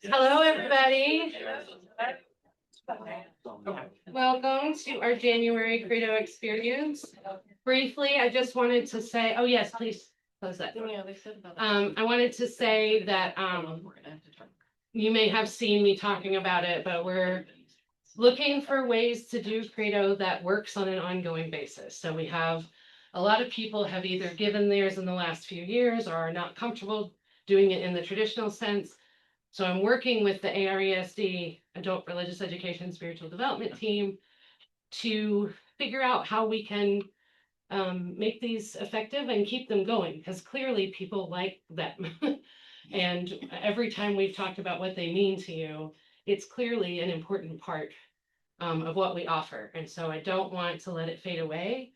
Hello, everybody. Welcome to our January Credo experience. Briefly, I just wanted to say, oh yes, please close that. I wanted to say that you may have seen me talking about it, but we're looking for ways to do Credo that works on an ongoing basis. So we have a lot of people have either given theirs in the last few years or are not comfortable doing it in the traditional sense. So I'm working with the ARESD, Adult Religious Education Spiritual Development team, to figure out how we can make these effective and keep them going, because clearly people like them. And every time we've talked about what they mean to you, it's clearly an important part of what we offer. And so I don't want to let it fade away.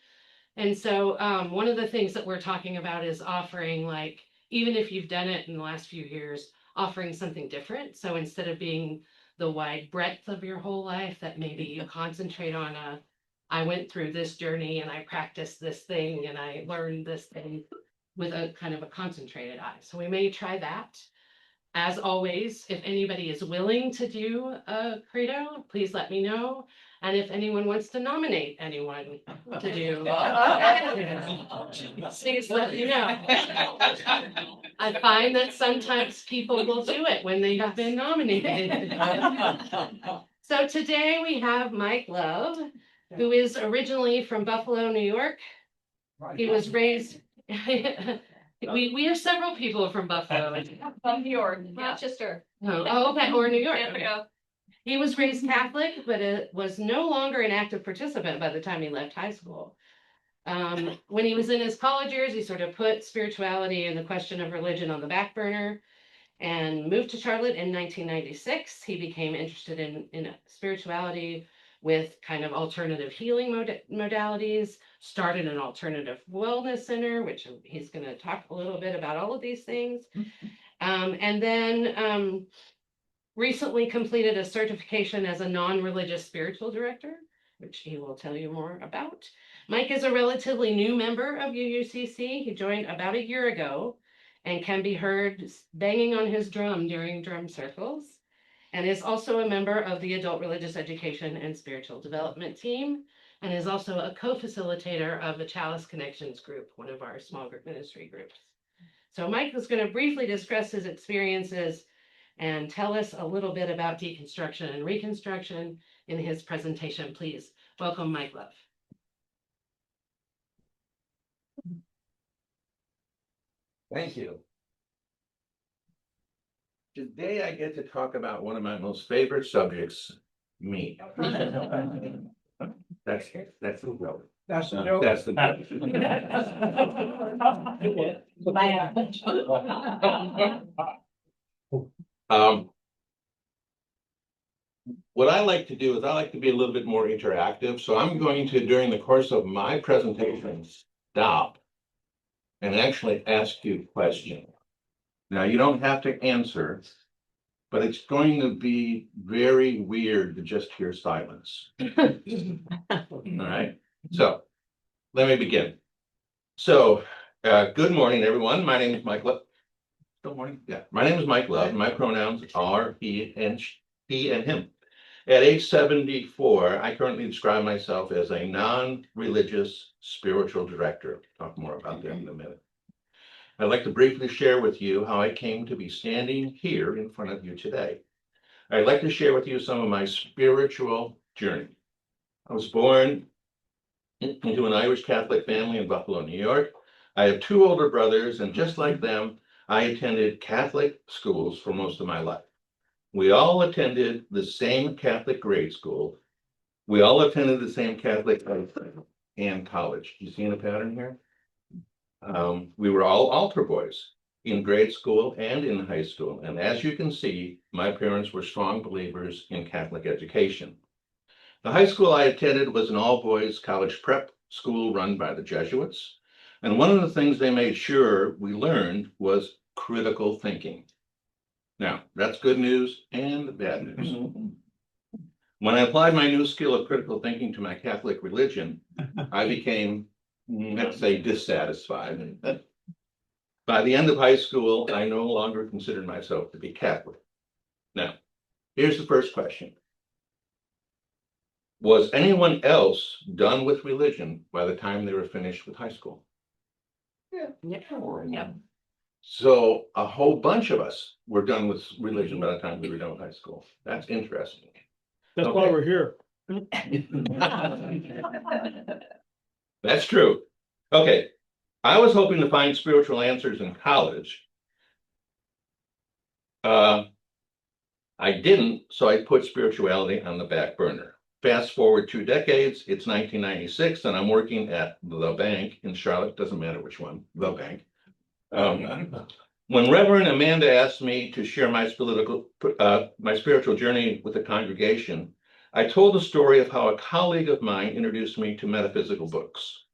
And so one of the things that we're talking about is offering, like, even if you've done it in the last few years, offering something different. So instead of being the wide breadth of your whole life, that maybe you concentrate on I went through this journey and I practiced this thing and I learned this thing with a kind of a concentrated eye. So we may try that. As always, if anybody is willing to do a Credo, please let me know. And if anyone wants to nominate anyone to do, please let me know. I find that sometimes people will do it when they have been nominated. So today we have Mike Love, who is originally from Buffalo, New York. He was raised, we have several people from Buffalo. From New York, Rochester. Oh, okay, or New York. Okay. Yeah. He was raised Catholic, but was no longer an active participant by the time he left high school. When he was in his college years, he sort of put spirituality and the question of religion on the back burner and moved to Charlotte in 1996. He became interested in spirituality with kind of alternative healing modalities, started an alternative wellness center, which he's going to talk a little bit about all of these things. And then recently completed a certification as a non-religious spiritual director, which he will tell you more about. Mike is a relatively new member of UUCC. He joined about a year ago and can be heard banging on his drum during drum circles, and is also a member of the Adult Religious Education and Spiritual Development team, and is also a co-facilitator of the Chalice Connections group, one of our small group ministry groups. So Mike was going to briefly discuss his experiences and tell us a little bit about deconstruction and reconstruction in his presentation. Please welcome Mike Love. Thank you. Today I get to talk about one of my most favorite subjects, me. That's the joke. That's the joke. That's the joke. What I like to do is I like to be a little bit more interactive. So I'm going to, during the course of my presentation, stop and actually ask you questions. Now, you don't have to answer, but it's going to be very weird to just hear silence. All right. So let me begin. So good morning, everyone. My name is Mike Love. Good morning. Yeah, my name is Mike Love. My pronouns are he and him. At age 74, I currently describe myself as a non-religious spiritual director. I'll talk more about that in a minute. I'd like to briefly share with you how I came to be standing here in front of you today. I'd like to share with you some of my spiritual journey. I was born into an Irish Catholic family in Buffalo, New York. I have two older brothers, and just like them, I attended Catholic schools for most of my life. We all attended the same Catholic grade school. We all attended the same Catholic and college. You seeing a pattern here? We were all altar boys in grade school and in high school. And as you can see, my parents were strong believers in Catholic education. The high school I attended was an all-boys college prep school run by the Jesuits. And one of the things they made sure we learned was critical thinking. Now, that's good news and bad news. When I applied my new skill of critical thinking to my Catholic religion, I became, let's say, dissatisfied. By the end of high school, I no longer considered myself to be Catholic. Now, here's the first question. Was anyone else done with religion by the time they were finished with high school? Yeah. So a whole bunch of us were done with religion by the time we were done with high school. That's interesting. That's why Okay. we're here. That's true. Okay. I was hoping to find spiritual answers in college. I didn't, so I put spirituality on the back burner. Fast forward 2 decades, it's 1996, and I'm working at the bank in Charlotte, doesn't matter which one, the bank. When Reverend Amanda asked me to share my spiritual journey with the congregation, I told the story of how a colleague of mine introduced me to metaphysical books.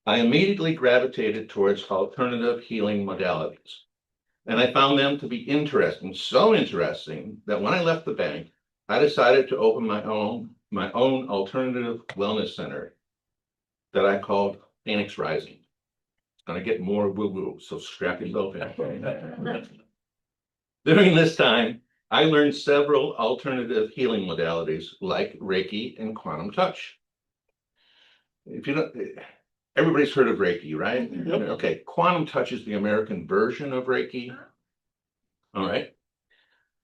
I immediately gravitated towards alternative healing modalities, and I found them to be interesting, so interesting that when I left the bank, I decided to open my own alternative wellness center that I called Phoenix Rising. It's going to get more woo-woo, so strap yourself in. During this time, I learned several alternative healing modalities like Reiki and quantum touch. If you don't, everybody's heard of Reiki, right? Yep. Okay, quantum touch is the American version of Reiki. All right.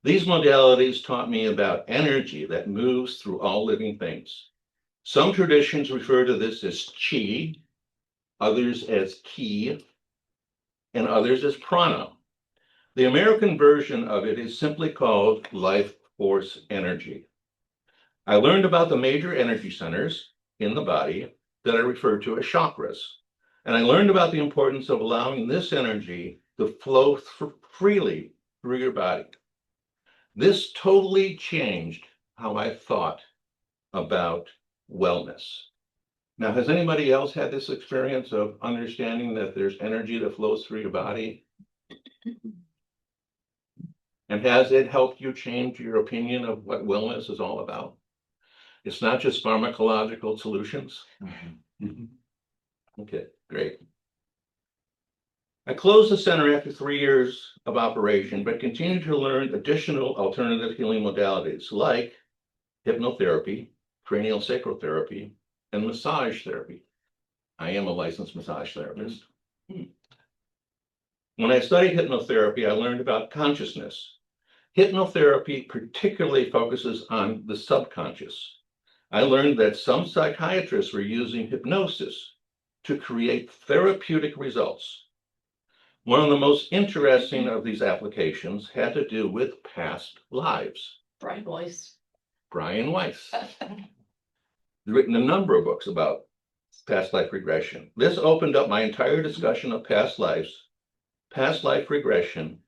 These modalities taught me about energy that moves through all living things. Some traditions refer to this as chi, others as ki, and others as prana. The American version of it is simply called life force energy. I learned about the major energy centers in the body that I refer to as chakras. And I learned about the importance of allowing this energy to flow freely through your body. This totally changed how I thought about wellness. Now, has anybody else had this experience of understanding that there's energy that flows through your body? And has it helped you change your opinion of what wellness is all about? It's not just pharmacological solutions. Okay, great. I closed the center after 3 years of operation, but continued to learn additional alternative healing modalities like hypnotherapy, cranial sacral therapy, and massage therapy. I am a licensed massage therapist. When I studied hypnotherapy, I learned about consciousness. Hypnotherapy particularly focuses on the subconscious. I learned that some psychiatrists were using hypnosis to create therapeutic results. One of the most interesting of these applications had to do with past lives. Brian Boyce. Brian Weiss. He's written a number of books about past life regression. This opened up my entire discussion of past lives, past life regression,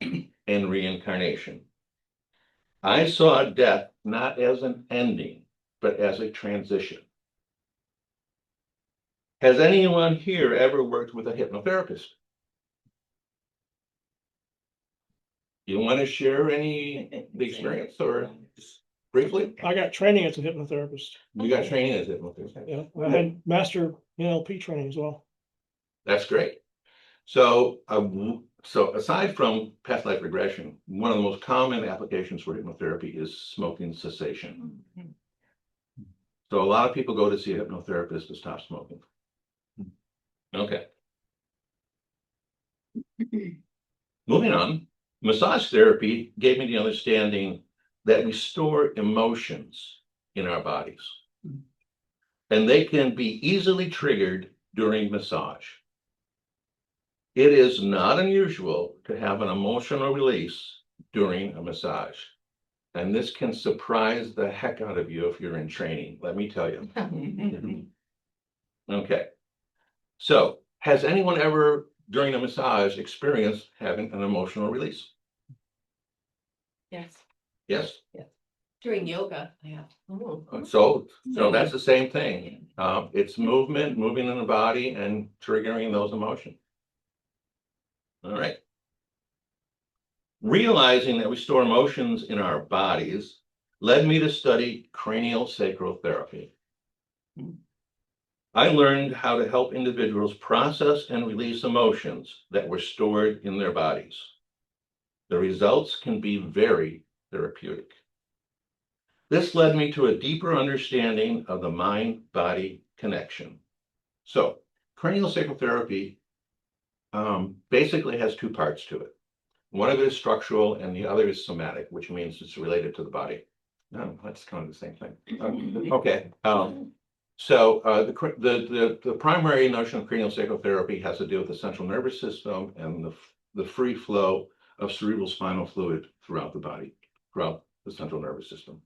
and reincarnation. I saw death not as an ending, but as a transition. Has anyone here ever worked with a hypnotherapist? You want to share any the experience or briefly? I got training as a hypnotherapist. You got training as a hypnotherapist. Yeah, I had master NLP training as well. That's great. So, so aside from past life regression, one of the most common applications for hypnotherapy is smoking cessation. So a lot of people go to see a hypnotherapist to stop smoking. Okay. Moving on, massage therapy gave me the understanding that we store emotions in our bodies, and they can be easily triggered during massage. It is not unusual to have an emotional release during a massage, and this can surprise the heck out of you if you're in training, let me tell you. Okay, so has anyone ever during a massage experienced having an emotional release? Yes. Yes. During yoga, yeah. So that's the same thing. It's movement, moving in the body and triggering those emotions. All right. Realizing that we store emotions in our bodies led me to study cranial sacral therapy. I learned how to help individuals process and release emotions that were stored in their bodies. The results can be very therapeutic. This led me to a deeper understanding of the mind-body connection. So, craniosacral therapy basically has two parts to it. One of it is structural and the other is somatic, which means it's related to the body. No, that's kind of the same thing. Okay. So the primary notion of craniosacral therapy has to do with the central nervous system and the free flow of cerebral spinal fluid throughout the body, throughout the central nervous system.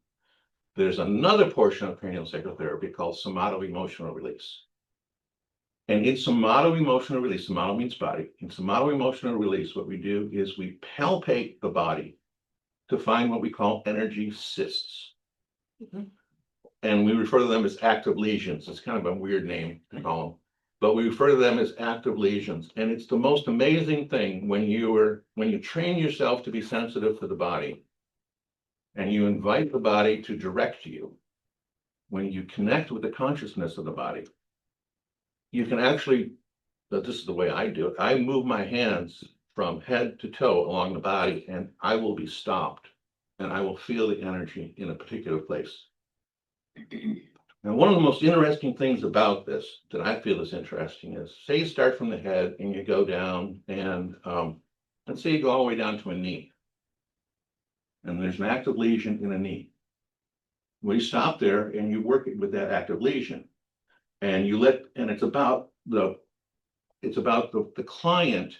There's another portion of craniosacral therapy called somato-emotional release. And in somato-emotional release, somato means body. In somato-emotional release, what we do is we palpate the body to find what we call energy cysts. And we refer to them as active lesions. It's kind of a weird name to call them, but we refer to them as active lesions. And it's the most amazing thing when you train yourself to be sensitive to the body and you invite the body to direct you, when you connect with the consciousness of the body, you can actually, this is the way I do it, I move my hands from head to toe along the body and I will be stopped and I will feel the energy in a particular place. Now, one of the most interesting things about this that I feel is interesting is, say you start from the head and you go down and let's say you go all the way down to a knee. And there's an active lesion in a knee. We stop there and you work with that active lesion. And it's about the client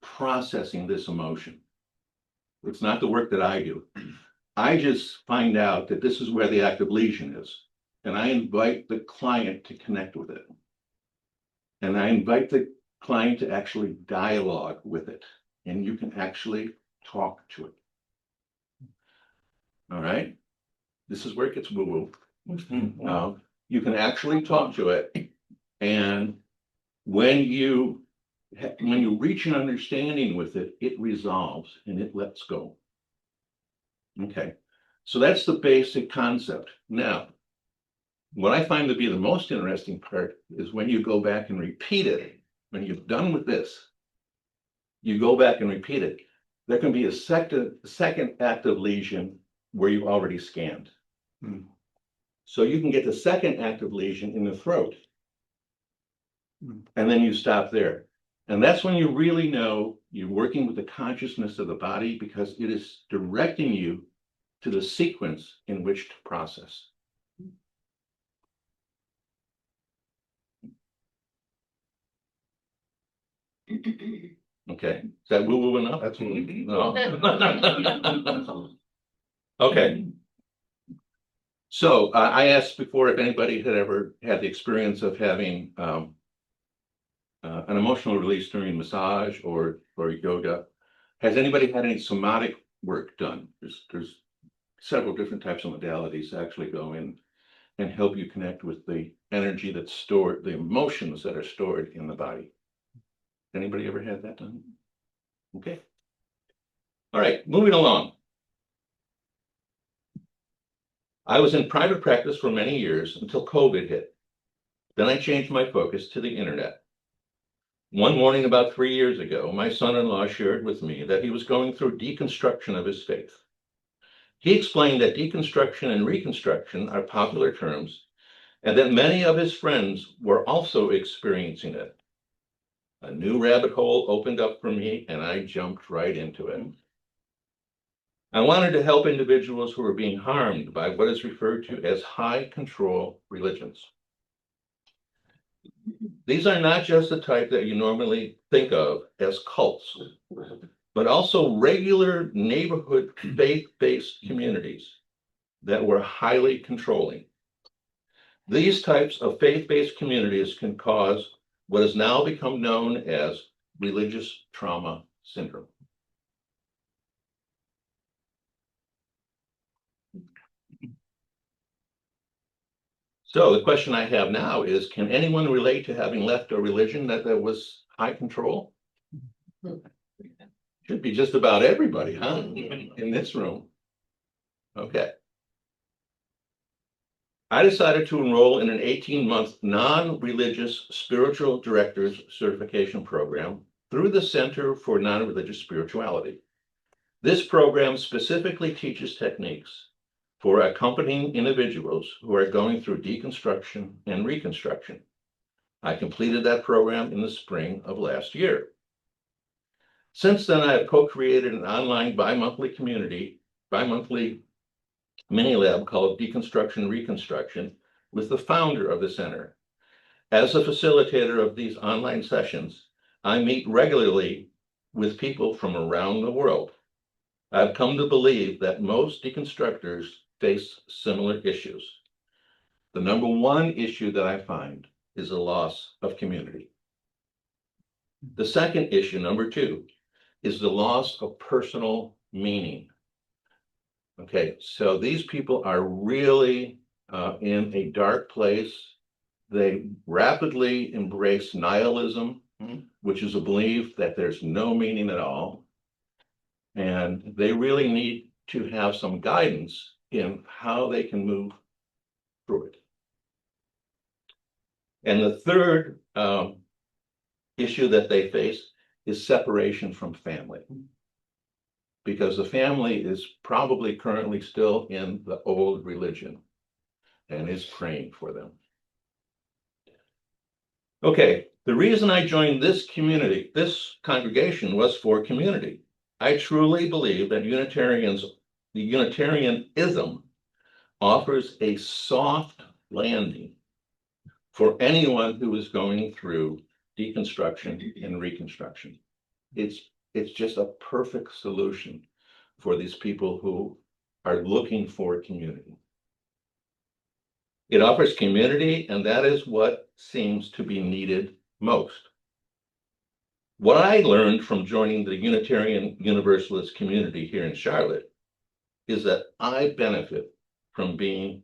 processing this emotion. It's not the work that I do. I just find out that this is where the active lesion is. And I invite the client to connect with it. And I invite the client to actually dialogue with it. And you can actually talk to it. All right. This is where it gets woo-woo. You can actually talk to it. And when you reach an understanding with it, it resolves and it lets go. Okay. So that's the basic concept. Now, what I find to be the most interesting part is when you go back and repeat it, when you're done with this, you go back and repeat it. There can be a second active lesion where you already scanned. So you can get the second active lesion in the throat. And then you stop there. And that's when you really know you're working with the consciousness of the body because it is directing you to the sequence in which to process. Okay, is that woo-woo enough? That's woo-woo. No. Okay. So I asked before if anybody had ever had the experience of having an emotional release during massage or yoga. Has anybody had any somatic work done? There's several different types of modalities that actually go in and help you connect with the energy that's stored, the emotions that are stored in the body. Anybody ever had that done? Okay. All right, moving along. I was in private practice for many years until COVID hit. Then I changed my focus to the internet. One morning about 3 years ago, my son-in-law shared with me that he was going through deconstruction of his faith. He explained that deconstruction and reconstruction are popular terms and that many of his friends were also experiencing it. A new rabbit hole opened up for me and I jumped right into it. I wanted to help individuals who were being harmed by what is referred to as high control religions. These are not just the type that you normally think of as cults, but also regular neighborhood faith-based communities that were highly controlling. These types of faith-based communities can cause what has now become known as religious trauma syndrome. So the question I have now is, can anyone relate to having left a religion that was high control? Should be just about everybody, huh? In this room. Okay. I decided to enroll in an 18-month non-religious spiritual directors certification program through the Center for Non-Religious Spirituality. This program specifically teaches techniques for accompanying individuals who are going through deconstruction and reconstruction. I completed that program in the spring of last year. Since then, I have co-created an online bi-monthly mini lab called Deconstruction Reconstruction with the founder of the center. As a facilitator of these online sessions, I meet regularly with people from around the world. I've come to believe that most deconstructors face similar issues. The number one issue that I find is a loss of community. The second issue, number two, is the loss of personal meaning. Okay, so these people are really in a dark place. They rapidly embrace nihilism, which is a belief that there's no meaning at all. And they really need to have some guidance in how they can move through it. And the third issue that they face is separation from family. Because the family is probably currently still in the old religion and is praying for them. Okay, the reason I joined this community, this congregation, was for community. I truly believe that the Unitarianism offers a soft landing for anyone who is going through deconstruction and reconstruction. It's just a perfect solution for these people who are looking for community. It offers community, and that is what seems to be needed most. What I learned from joining the Unitarian Universalist community here in Charlotte is that I benefit from being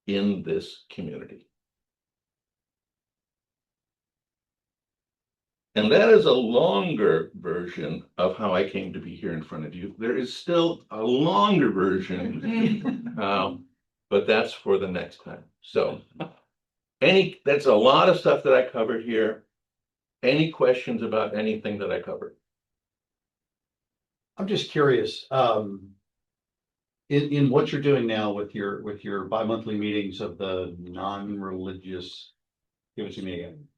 in this community. And that is a longer version of how I came to be here in front of you. There is still a longer version, but that's for the next time. So that's a lot of stuff that I covered here. Any questions about anything that I covered? I'm just curious, in what you're doing now with your bi-monthly meetings of the non-religious, give it to me again.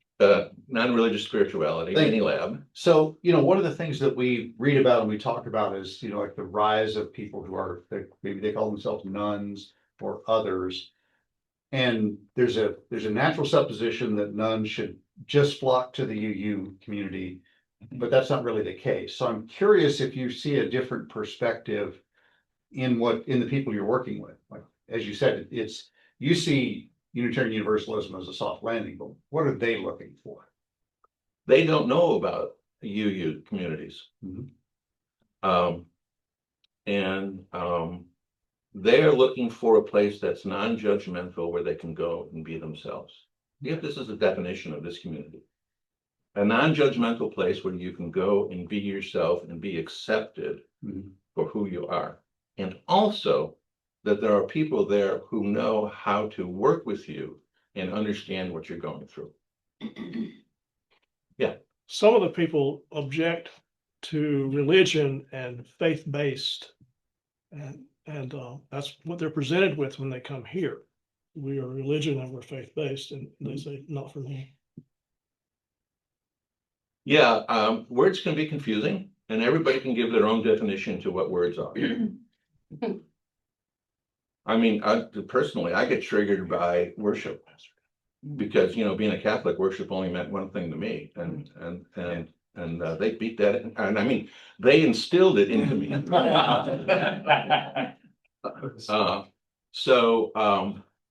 Non-religious spirituality, mini lab. So, one of the things that we read about and we talk about is, like the rise of people who are, maybe they call themselves nuns or others. And there's a natural supposition that nuns should just flock to the UU community, but that's not really the case. So I'm curious if you see a different perspective in the people you're working with. Like, as you said, you see Unitarian Universalism as a soft landing, but what are they looking for? They don't know about UU communities. They're looking for a place that's non-judgmental where they can go and be themselves. If this is a definition of this community, a non-judgmental place where you can go and be yourself and be accepted for who you are. And also that there are people there who know how to work with you and understand what you're going through. Yeah. Some of the people object to religion and faith-based, and that's what they're presented with when they come here. We are religion and we're faith-based, and they say, not for me. Yeah, words can be confusing, and everybody can give their own definition to what words are. I mean, personally, I get triggered by worship because, being a Catholic, worship only meant one thing to me, and they beat that, and I mean, they instilled it into me.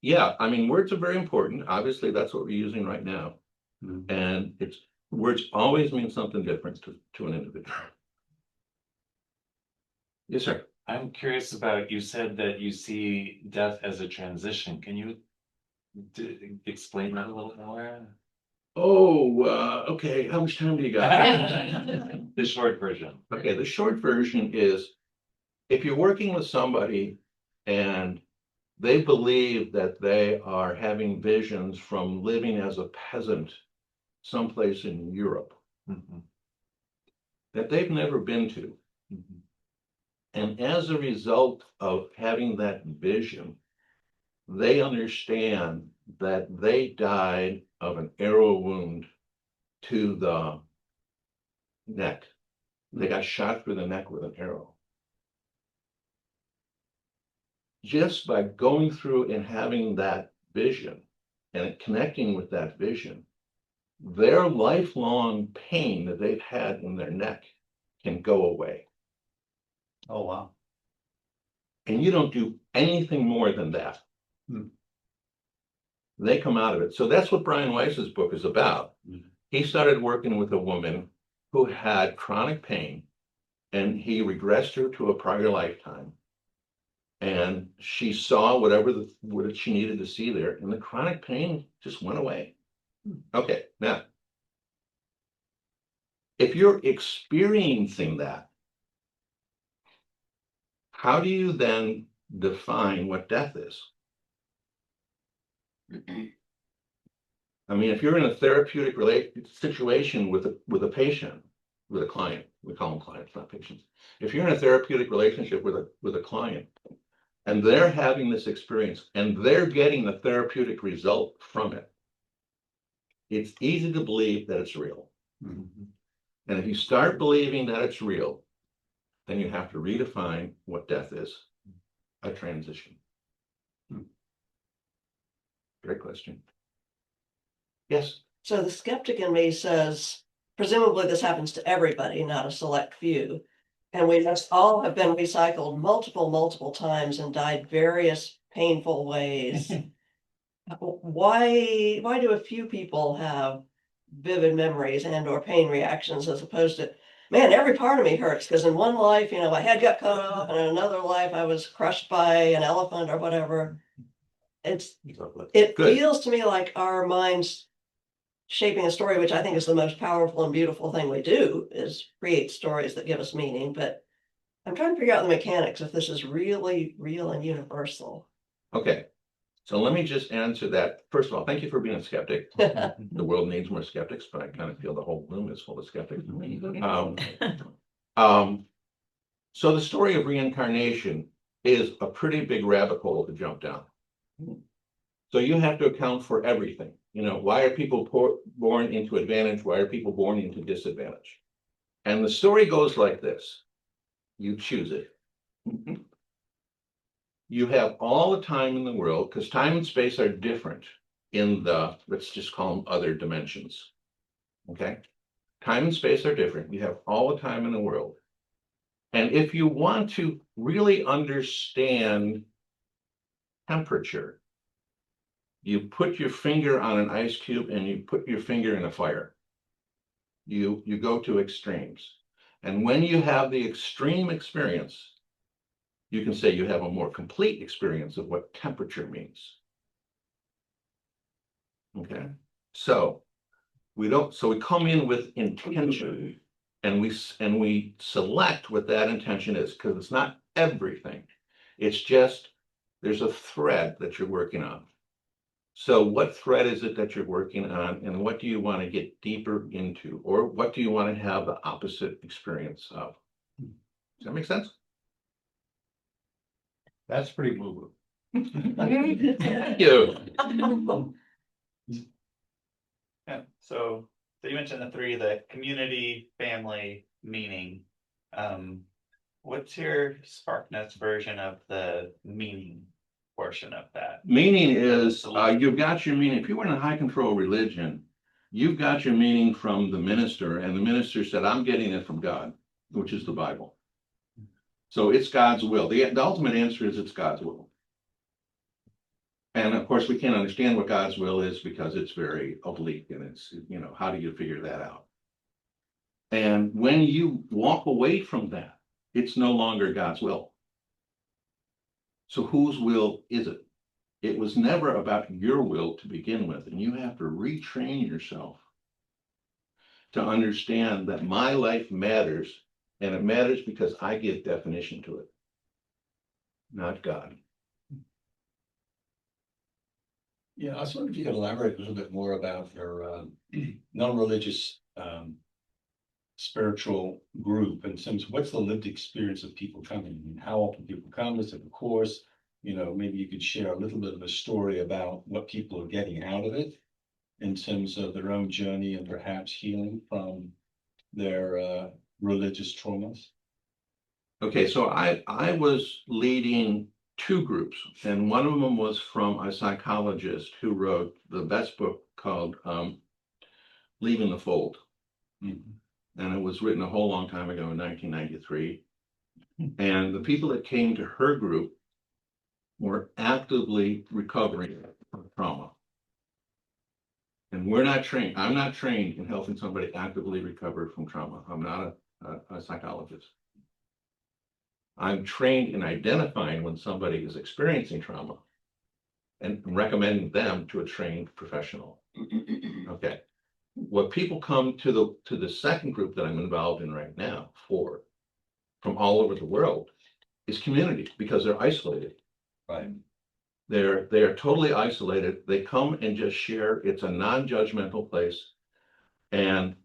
Yeah, I mean, words are very important. Obviously, that's what we're using right now, and words always mean something different to an individual. Yes, sir. I'm curious about, you said that you see death as a transition. Can you explain that a little more? Oh, okay. How much time do you got? The short version. Okay, the short version is if you're working with somebody and they believe that they are having visions from living as a peasant someplace in Europe Mhm, that they've never been to. mhm. And as a result of having that vision, they understand that they died of an arrow wound to the neck. They got shot through the neck with an arrow. Just by going through and having that vision and connecting with that vision, their lifelong pain that they've had in their neck can go away. Oh, wow. And you don't do anything more than that. Hmm. They come out of it. So that's what Brian Weiss's book is about. Mhm. He started working with a woman who had chronic pain, and he regressed her to a prior lifetime. And she saw what she needed to see there, and the chronic pain just went away. Okay, now, if you're experiencing that, how do you then define what death is? I mean, if you're in a therapeutic situation with a patient, with a client, we call them clients, not patients. If you're in a therapeutic relationship with a client, and they're having this experience and they're getting the therapeutic result from it, it's easy to believe that it's real. Mhm. And if you start believing that it's real, then you have to redefine what death is, a transition. Great question. Yes. So the skeptic in me says, presumably this happens to everybody, not a select few. And we must all have been recycled multiple times and died various painful ways. Why do a few people have vivid memories and or pain reactions as opposed to, man, every part of me hurts because in one life, my head got cut off, and in another life I was crushed by an elephant or whatever. It Good. feels to me like our minds shaping a story, which I think is the most powerful and beautiful thing we do, is create stories that give us meaning. But I'm trying to figure out the mechanics if this is really real and universal. Okay. So let me just answer that. First of all, thank you for being a skeptic. The world needs more skeptics, but I kind of feel the whole room is full of skeptics. So the story of reincarnation is a pretty big rabbit hole to jump down. So you have to account for everything. Why are people born into advantage? Why are people born into disadvantage? And the story goes like this. You choose it. You have all the time in the world, because time and space are different in let's just call them other dimensions. Okay? Time and space are different. You have all the time in the world. And if you want to really understand temperature, you put your finger on an ice cube and you put your finger in a fire. You go to extremes. And when you have the extreme experience, you can say you have a more complete experience of what temperature means. Okay, so we come in with intention, and we select what that intention is, because it's not everything. It's just there's a thread that you're working on. So what thread is it that you're working on, and what do you want to get deeper into, or what do you want to have the opposite experience of? Does that make sense? That's pretty woo-woo. Thank you. Yeah, so you mentioned the three, the community, family, meaning. What's your SparkNotes version of the meaning portion of that? Meaning is, you've got your meaning. If you were in a high control religion, you've got your meaning from the minister, and the minister said, I'm getting it from God, which is the Bible. So it's God's will. The ultimate answer is it's God's will. And of course, we can't understand what God's will is because it's very oblique, and it's, how do you figure that out? And when you walk away from that, it's no longer God's will. So whose will is it? It was never about your will to begin with, and you have to retrain yourself to understand that my life matters, and it matters because I give definition to it, not God. Yeah, I was wondering if you could elaborate a little bit more about your non-religious spiritual group in terms of what's the lived experience of people coming? I mean, how often people come? Is it a course? You know, maybe you could share a little bit of a story about what people are getting out of it in terms of their own journey and perhaps healing from their religious traumas. Okay, so I was leading two groups, and one of them was from a psychologist who wrote the best book called Leaving the Fold. Mhm. And it was written a whole long time ago in 1993. And the people that came to her group were actively recovering from trauma. And we're not trained, I'm not trained in helping somebody actively recover from trauma. I'm not a psychologist. I'm trained in identifying when somebody is experiencing trauma and recommending them to a trained professional. Okay. What people come to the second group that I'm involved in right now for, from all over the world, is community, because they're isolated. Right. They're totally isolated. They come and just share. It's a non-judgmental place. And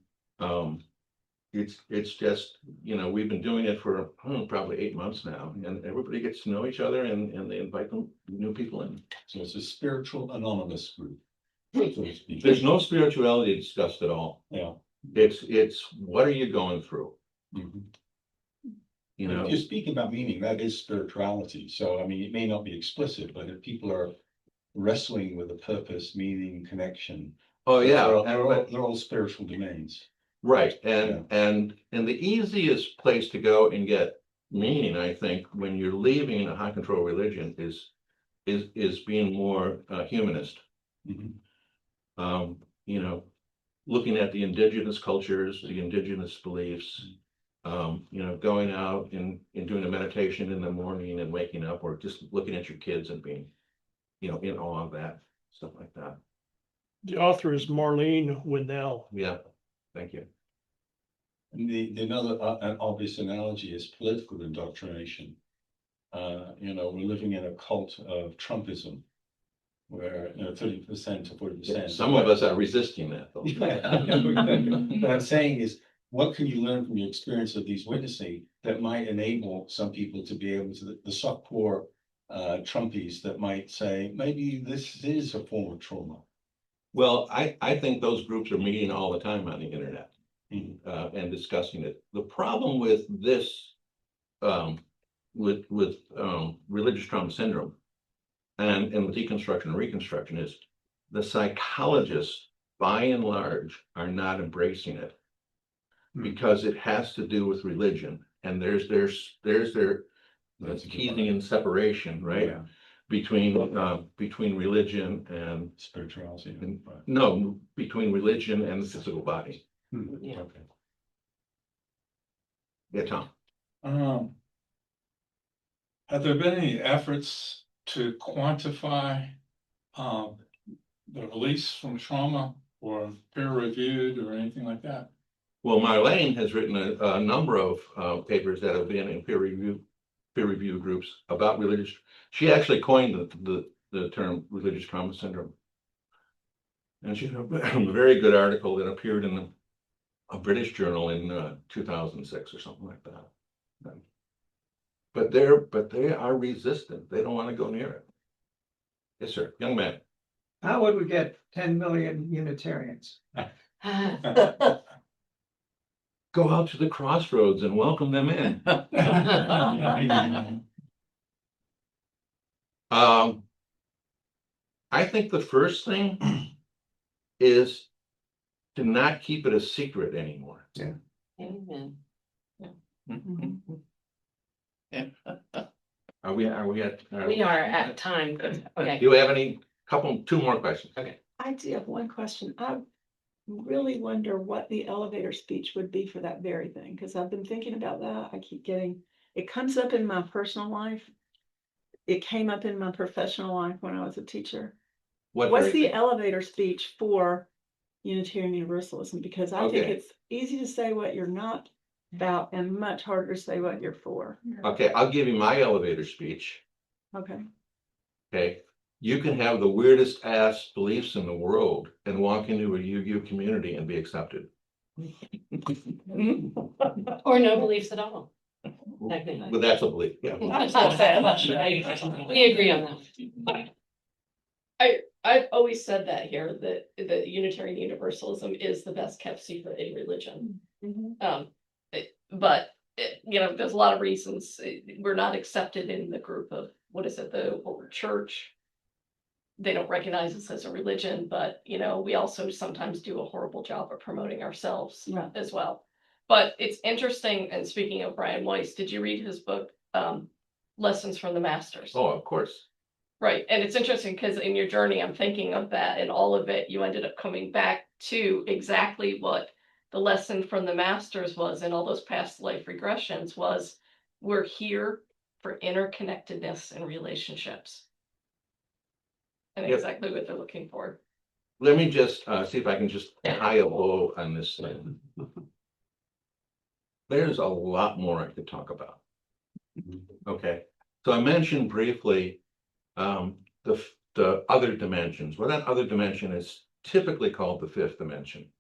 it's just, you know, we've been doing it for probably 8 months now, and everybody gets to know each other, and they invite them new people in. So it's a spiritual anonymous group. So to speak. There's no spirituality discussed at all. Yeah. It's what are you going through? Mhm. You If know, you're speaking about meaning, that is spirituality. So, I mean, it may not be explicit, but if people are wrestling with a purpose, meaning, connection. oh yeah, They're all spiritual domains. right. And the easiest place to go and get meaning, I think, when you're leaving a high control religion is being more humanist. Mhm. You know, looking at the indigenous cultures, the indigenous beliefs, you know, going out and doing a meditation in the morning and waking up, or just looking at your kids and being, you know, in awe of that, stuff like that. The author is Marlene Winnell. Yeah, thank you. And the another an obvious analogy is political indoctrination. You know, we're living in a cult of Trumpism, where, you know, 30% to 40%. Some of us are resisting that, though. What I'm saying is, what can you learn from your experience of these witnessing that might enable some people to be able to, the soft core Trumpies that might say, maybe this is a form of trauma. Well, I think those groups are meeting all the time on the internet Mhm. and discussing it. The problem with this, with religious trauma syndrome and with deconstruction and reconstruction is the psychologists, by and large, are not embracing it because it has to do with religion, and there's their That's a good teasing point. and separation, right? Yeah. Between religion and Spirituality. and- Right. no, between religion and the physical body. Yeah. Okay. Yeah, Tom. Have there been any efforts to quantify the release from trauma or peer reviewed or anything like that? Well, Marlene has written a number of papers that have been in peer review groups about religious. She actually coined the term religious trauma syndrome. And she wrote a very good article that appeared in a British journal in 2006 or something like that. But they are resistant. They don't want to go near it. Yes, sir. Young man. How would we get 10 million Unitarians? Go out to the crossroads and welcome them in. I think the first thing is to not keep it a secret anymore. Amen. Are we at? We are at time. Okay. Do you have two more questions? Okay. I do have one question. I really wonder what the elevator speech would be for that very thing, because I've been thinking about that. I keep getting, it comes up in my personal life. It came up in my professional life when I was a teacher. What's the elevator speech for Unitarian Universalism? Because I think Okay. it's easy to say what you're not about and much harder to say what you're for. Okay, I'll give you my elevator speech. Okay. Okay, You can have the weirdest ass beliefs in the world and walk into a UU community and be accepted. Or no beliefs at all. Technically. But that's a belief, yeah. We agree on that. I've always said that here, that Unitarian Universalism is the best kept secret in religion. But there's a lot of reasons we're not accepted in the group of, what is it, the church. They don't recognize us as a religion, but we also sometimes do a horrible job of promoting ourselves as well. But it's interesting, and speaking of Brian Weiss, did you read his book, Lessons from the Masters? Oh, of course. Right, and it's interesting because in your journey, I'm thinking of that, and all of it, you ended up coming back to exactly what the lesson from the Masters was, and all those past life regressions was, we're here for interconnectedness and relationships. And Yep. exactly what they're looking for. Let me just see if I can just tie a bow on this thing. There's a lot more I could talk about. Okay, so I mentioned briefly the other dimensions. Well, that other dimension is typically called the fifth dimension.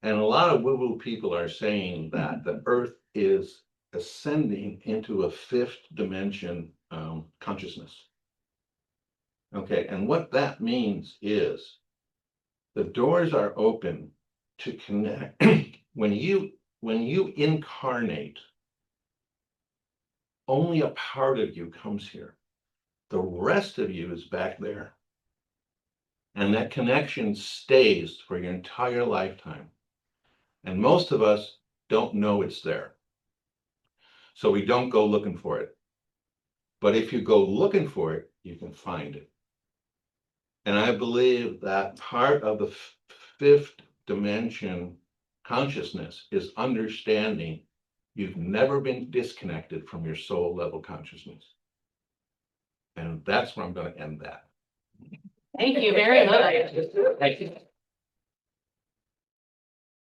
And a lot of woo-woo people are saying that the Earth is ascending into a fifth dimension consciousness. Okay, and what that means is the doors are open to connect. When you incarnate, only a part of you comes here. The rest of you is back there. And that connection stays for your entire lifetime. And most of us don't know it's there. So we don't go looking for it. But if you go looking for it, you can find it. And I believe that part of the fifth dimension consciousness is understanding you've never been disconnected from your soul level consciousness. And that's where I'm going to end that. Thank you very much. Thank you.